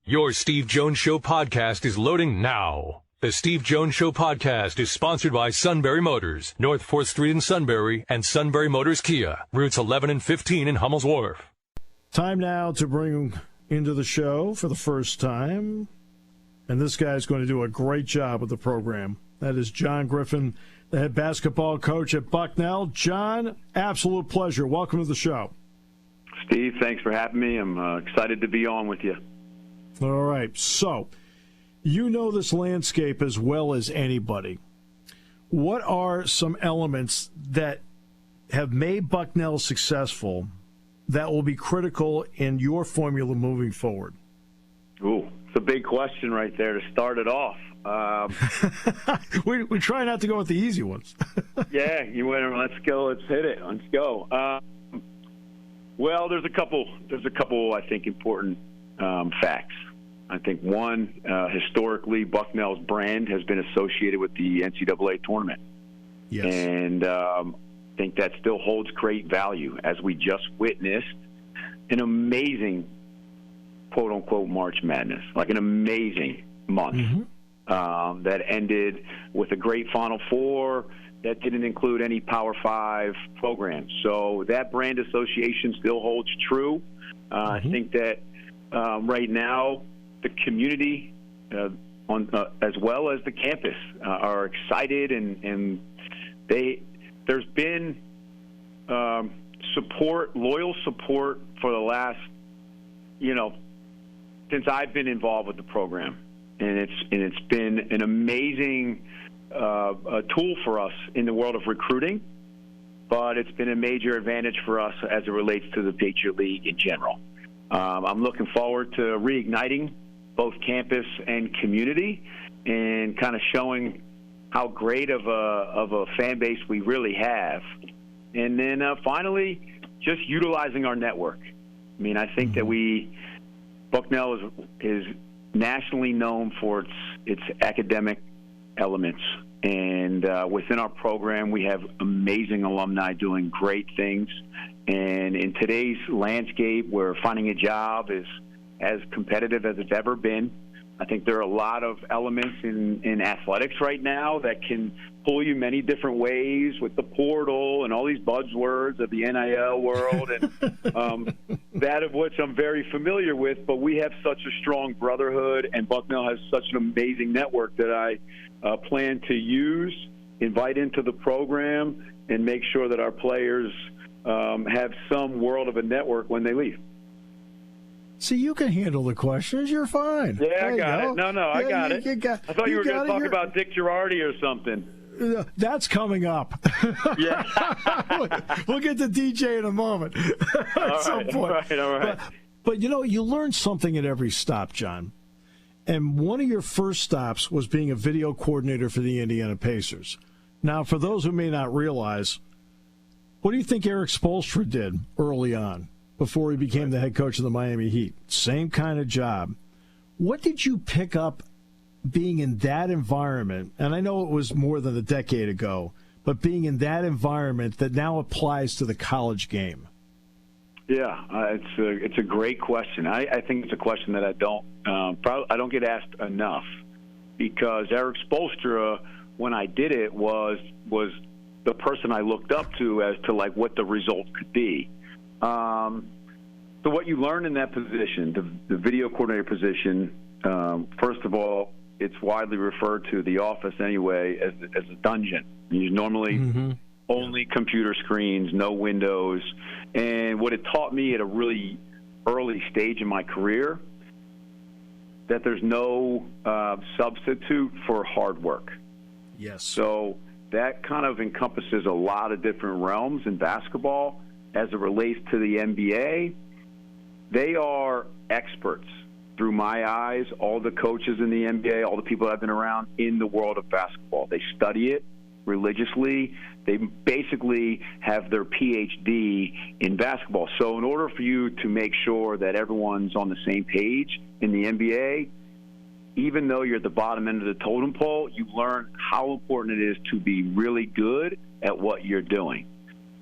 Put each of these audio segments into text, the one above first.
Your Steve Jones Show podcast is loading now. The Steve Jones Show podcast is sponsored by Sunbury Motors, North 4th Street in Sunbury, and Sunbury Motors Kia, routes 11 and 15 in Hummel's Wharf. Time now to bring into the show for the first time, and this guy's going to do a great job with the program. That is John Griffin, the head basketball coach at Bucknell. John, absolute pleasure. Welcome to the show. Steve, thanks for having me. I'm excited to be on with you. All right. So, you know this landscape as well as anybody. What are some elements that have made Bucknell successful that will be critical in your formula moving forward? Ooh, it's a big question right there to start it off. We try not to go with the easy ones. Yeah, you went. Let's go. Let's hit it. Let's go. Well, there's a couple. I think important facts. I think one, historically, Bucknell's brand has been associated with the NCAA tournament. Yes. And I think that still holds great value, as we just witnessed an amazing, quote-unquote, March Madness, like an amazing month that ended with a great Final Four that didn't include any Power 5 programs. So that brand association still holds true. I think that right now the community as well as the campus are excited, and there's been loyal support for the last, since I've been involved with the program, and it's been an amazing tool for us in the world of recruiting, but it's been a major advantage for us as it relates to the Patriot League in general. I'm looking forward to reigniting both campus and community and kind of showing how great of a fan base we really have. And then finally, just utilizing our network. I mean, I think that Bucknell is nationally known for its academic elements. And within our program, we have amazing alumni doing great things. And in today's landscape where finding a job is as competitive as it's ever been, I think there are a lot of elements in athletics right now that can pull you many different ways with the portal and all these buzzwords of the NIL world, and that of which I'm very familiar with. But we have such a strong brotherhood, and Bucknell has such an amazing network that I plan to use, invite into the program, and make sure that our players have some world of a network when they leave. See, you can handle the questions. You're fine. Yeah, I got it. No, I got it. I thought you were going to talk about Dick Girardi or something. That's coming up. Yeah. We'll get to DJ in a moment at some point. All right. But, you learn something at every stop, John. And one of your first stops was being a video coordinator for the Indiana Pacers. Now, for those who may not realize, what do you think Eric Spoelstra did early on before he became the head coach of the Miami Heat? Same kind of job. What did you pick up being in that environment? And I know it was more than a decade ago, but being in that environment that now applies to the college game. Yeah, it's a great question. I think it's a question that I don't get asked enough, because Eric Spoelstra, when I did it, was the person I looked up to as to like what the result could be. So what you learn in that position, the video coordinator position, first of all, it's widely referred to, the office anyway, as a dungeon. You normally only computer screens, no windows. And what it taught me at a really early stage in my career, that there's no substitute for hard work. Yes. So that kind of encompasses a lot of different realms in basketball. As it relates to the NBA, they are experts through my eyes, all the coaches in the NBA, all the people I've been around in the world of basketball. They study it religiously. They basically have their PhD in basketball. So in order for you to make sure that everyone's on the same page in the NBA, even though you're at the bottom end of the totem pole, you learn how important it is to be really good at what you're doing.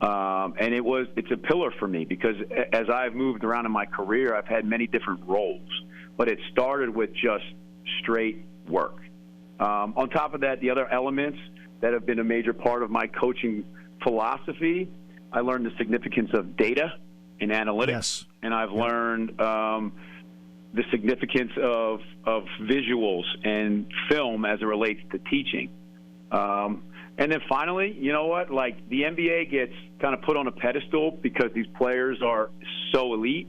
And it's a pillar for me, because as I've moved around in my career, I've had many different roles. but it started with just straight work. On top of that, the other elements that have been a major part of my coaching philosophy, I learned the significance of data and analytics, yes. and I've learned the significance of visuals and film as it relates to teaching. And then finally, you know what? Like, the NBA gets kind of put on a pedestal because these players are so elite,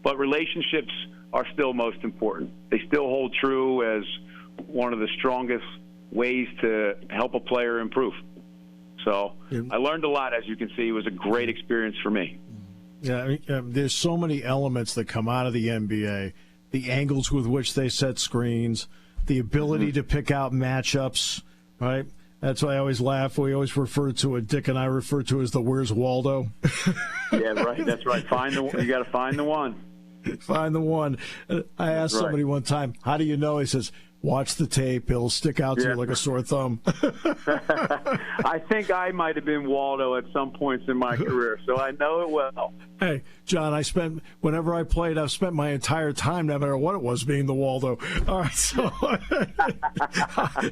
but relationships are still most important. They still hold true as one of the strongest ways to help a player improve. So I learned a lot, as you can see. It was a great experience for me. Yeah, there's so many elements that come out of the NBA, the angles with which they set screens, the ability to pick out matchups, right? That's why I always laugh. We always refer to it, Dick and I refer to as the Where's Waldo. Yeah, right. That's right. You got to find the one. Find the one. I asked somebody one time, how do you know? He says, watch the tape. It'll stick out to you like a sore thumb. I think I might have been Waldo at some points in my career, so I know it well. Hey, John, whenever I played, I've spent my entire time, no matter what it was, being the Waldo. All right, so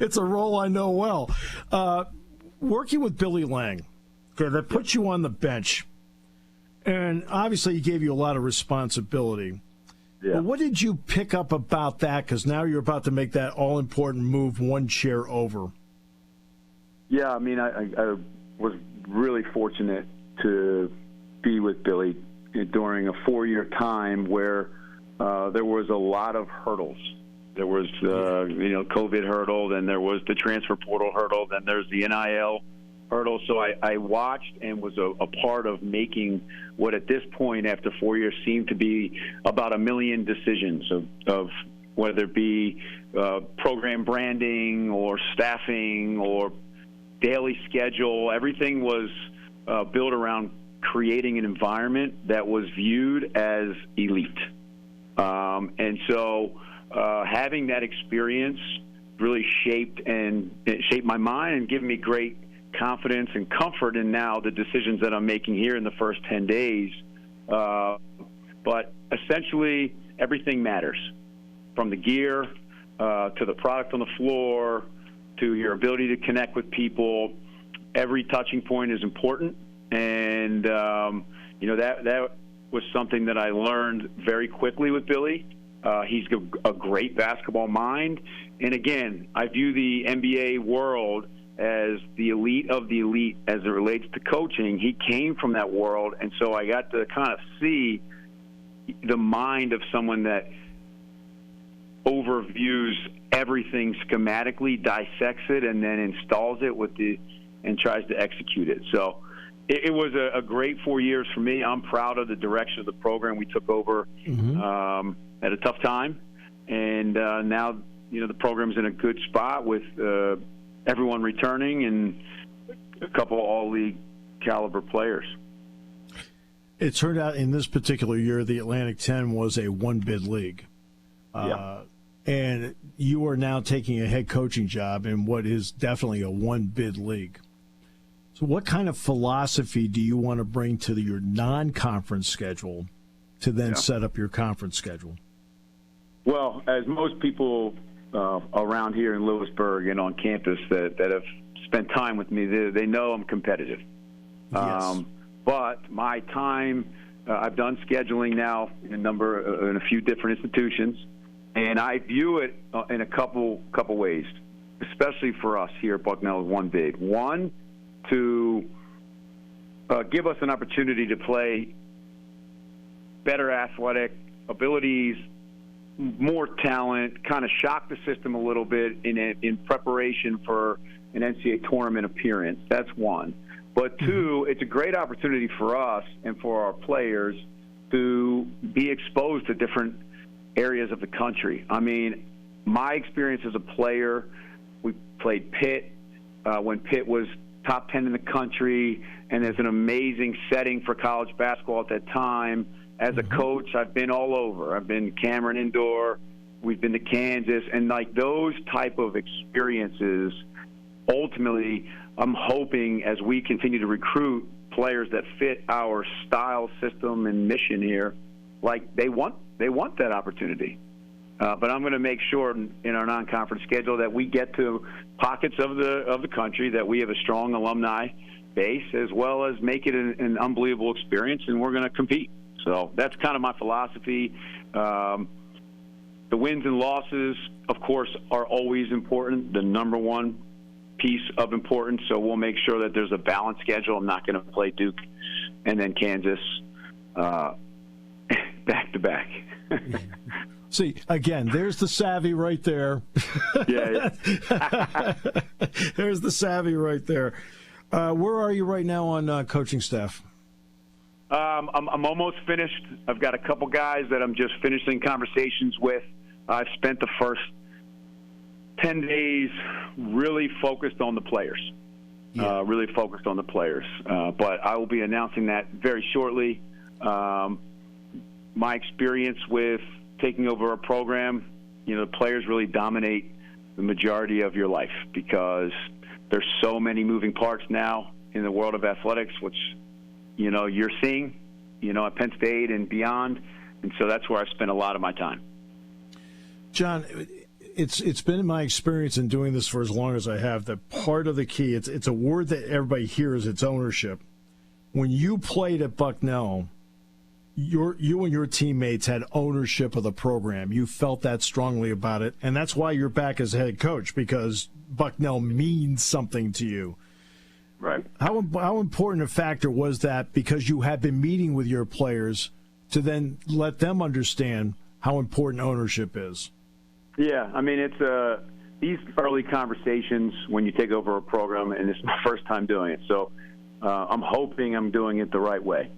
it's a role I know well. Working with Billy Lang, okay, that puts you on the bench, and obviously he gave you a lot of responsibility. Yeah. Well, what did you pick up about that? Because now you're about to make that all-important move one chair over. Yeah, I mean, I was really fortunate to be with Billy during a 4-year time where there was a lot of hurdles. There was, COVID hurdle, then there was the transfer portal hurdle, then there's the NIL hurdle. So I watched and was a part of making what at this point after 4 years seemed to be about 1 million decisions of whether it be program branding or staffing or daily schedule. Everything was built around creating an environment that was viewed as elite. And so having that experience really shaped my mind and given me great confidence and comfort in now the decisions that I'm making here in the first 10 days. But essentially, everything matters, from the gear to the product on the floor to your ability to connect with people. Every touching point is important, and that was something that I learned very quickly with Billy. He's a great basketball mind, and again, I view the NBA world as the elite of the elite as it relates to coaching. He came from that world, and so I got to kind of see the mind of someone that overviews everything schematically, dissects it, and then installs it and tries to execute it. So it was a great 4 years for me. I'm proud of the direction of the program we took over at a tough time, and now the program's in a good spot with everyone returning and a couple all-league caliber players. It turned out in this particular year, the Atlantic 10 was a one-bid league. And you are now taking a head coaching job in what is definitely a one-bid league. So what kind of philosophy do you want to bring to your non-conference schedule to then set up your conference schedule? Well, as most people around here in Lewisburg and on campus that have spent time with me, they know I'm competitive. Yes. But my time, I've done scheduling now in a few different institutions, and I view it in a couple ways, especially for us here at Bucknell with one bid. One, to give us an opportunity to play better athletic abilities, more talent, kind of shock the system a little bit in preparation for an NCAA tournament appearance. That's one. But two, it's a great opportunity for us and for our players to be exposed to different areas of the country. I mean, my experience as a player, we played Pitt when Pitt was top 10 in the country, and there's an amazing setting for college basketball at that time. As a coach, I've been all over. I've been Cameron Indoor. We've been to Kansas. And, like, those type of experiences, ultimately, I'm hoping as we continue to recruit players that fit our style, system, and mission here, like, they want that opportunity. But I'm going to make sure in our non-conference schedule that we get to pockets of the country that we have a strong alumni base, as well as make it an unbelievable experience, and we're going to compete. So that's kind of my philosophy. The wins and losses, of course, are always important, the number one piece of importance. So we'll make sure that there's a balanced schedule. I'm not going to play Duke and then Kansas back to back. See, again, there's the savvy right there. Yeah. There's the savvy right there. Where are you right now on coaching staff? I'm almost finished. I've got a couple guys that I'm just finishing conversations with. I've spent the first 10 days really focused on the players. But I will be announcing that very shortly. My experience with taking over a program, the players really dominate the majority of your life because there's so many moving parts now in the world of athletics, which, you're seeing, at Penn State and beyond. And so that's where I spend a lot of my time. John, it's been my experience in doing this for as long as I have that part of the key, it's a word that everybody hears, it's ownership. When you played at Bucknell, you and your teammates had ownership of the program. You felt that strongly about it, and that's why you're back as head coach, because Bucknell means something to you. Right. How important a factor was that, because you had been meeting with your players, to then let them understand how important ownership is? Yeah, I mean, it's these early conversations when you take over a program, and it's my first time doing it, so I'm hoping I'm doing it the right way.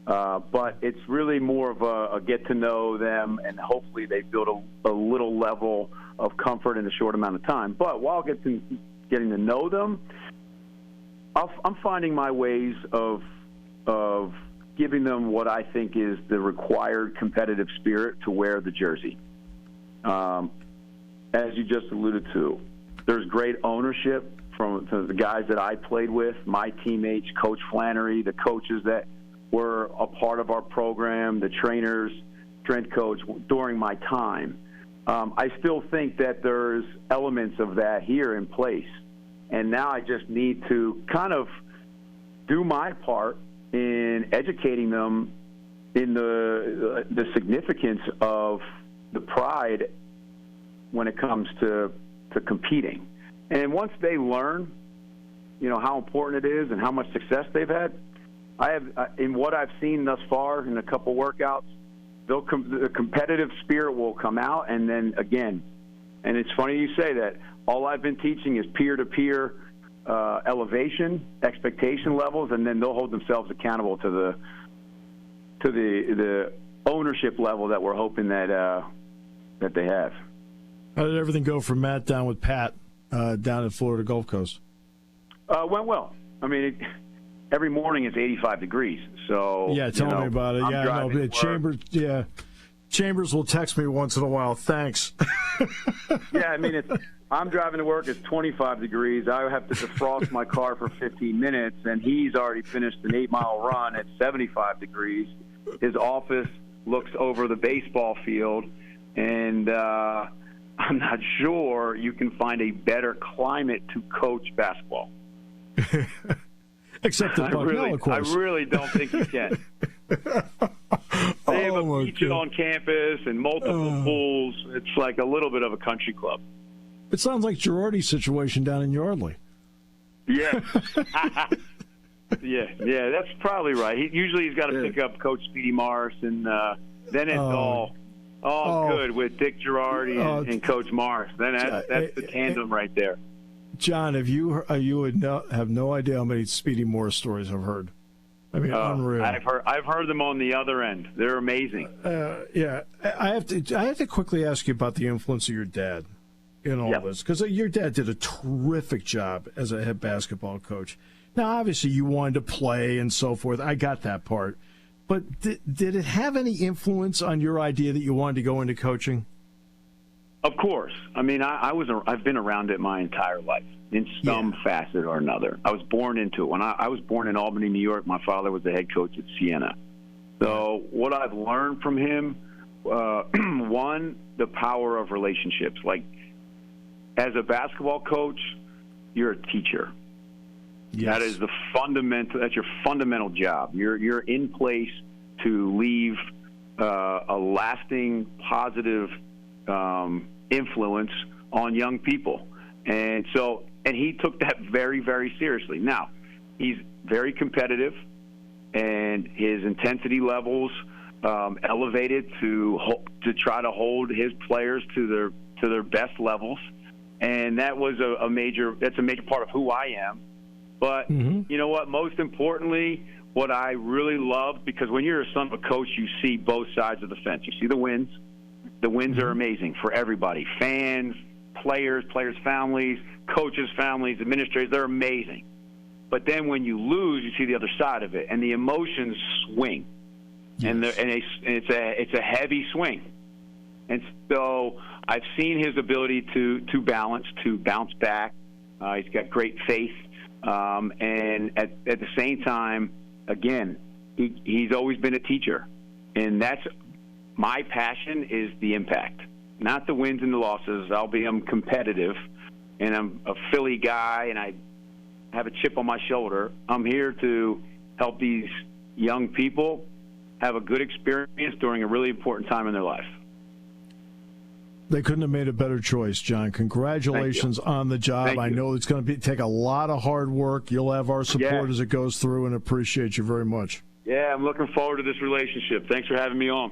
But it's really more of a get to know them, and hopefully they build a little level of comfort in a short amount of time. But while getting to know them, I'm finding my ways of giving them what I think is the required competitive spirit to wear the jersey. As you just alluded to, there's great ownership from the guys that I played with, my teammates, Coach Flannery, the coaches that were a part of our program, the trainers, strength coach during my time. I still think that there's elements of that here in place. And now I just need to kind of do my part in educating them in the significance of the pride when it comes to competing. And once they learn, how important it is and how much success they've had, I have, in what I've seen thus far in a couple workouts, the competitive spirit will come out, and then again, and it's funny you say that. All I've been teaching is peer-to-peer elevation, expectation levels, and then they'll hold themselves accountable to the ownership level that we're hoping that they have. How did everything go for Matt down with Pat down at Florida Gulf Coast? Went well. I mean, every morning it's 85 degrees. So yeah, tell me about it. Yeah, I know. Chambers. Yeah, Chambers will text me once in a while. Thanks. Yeah, I mean, I'm driving to work. It's 25 degrees. I have to defrost my car for 15 minutes, and he's already finished an 8-mile run at 75 degrees. His office looks over the baseball field, and I'm not sure you can find a better climate to coach basketball. Except the Bucknell, of course. I really don't think you can. They have a beach on campus and multiple pools. It's like a little bit of a country club. It sounds like Girardi's situation down in Yardley. Yeah. yeah, that's probably right. He's got to pick up Coach Speedy Morris, and then it's all good with Dick Girardi and Coach Morris. Then that's the tandem right there. John, you would have no idea how many Speedy Morris stories I've heard. I mean, unreal. I've heard them on the other end. They're amazing. Yeah, I have to quickly ask you about the influence of your dad in all this, because your dad did a terrific job as a head basketball coach. Now, obviously, you wanted to play and so forth. I got that part. But did it have any influence on your idea that you wanted to go into coaching? Of course. I mean, I've been around it my entire life in some facet or another. I was born into it. When I was born in Albany, New York, my father was the head coach at Siena. So what I've learned from him One, the power of relationships. Like, as a basketball coach, you're a teacher. Yes. That is the fundamental. That's your fundamental job. You're in place to leave a lasting positive influence on young people, and he took that very, very seriously. Now, he's very competitive, and his intensity levels elevated to try to hold his players to their best levels, and that's a major part of who I am. But you know what? Most importantly, what I really love, because when you're a son of a coach, you see both sides of the fence. You see the wins. The wins are amazing for everybody: fans, players, families, coaches' families, administrators. They're amazing. But then when you lose, you see the other side of it, and the emotions swing, and it's a heavy swing. And so I've seen his ability to bounce back. He's got great faith. And at the same time, again, he's always been a teacher, and that's my passion, is the impact, not the wins and the losses. I'm competitive, and I'm a Philly guy, and I have a chip on my shoulder. I'm here to help these young people have a good experience during a really important time in their life. They couldn't have made a better choice, John. Congratulations on the job. I know it's going to take a lot of hard work. You'll have our support as it goes through, and appreciate you very much. Yeah, I'm looking forward to this relationship. Thanks for having me on.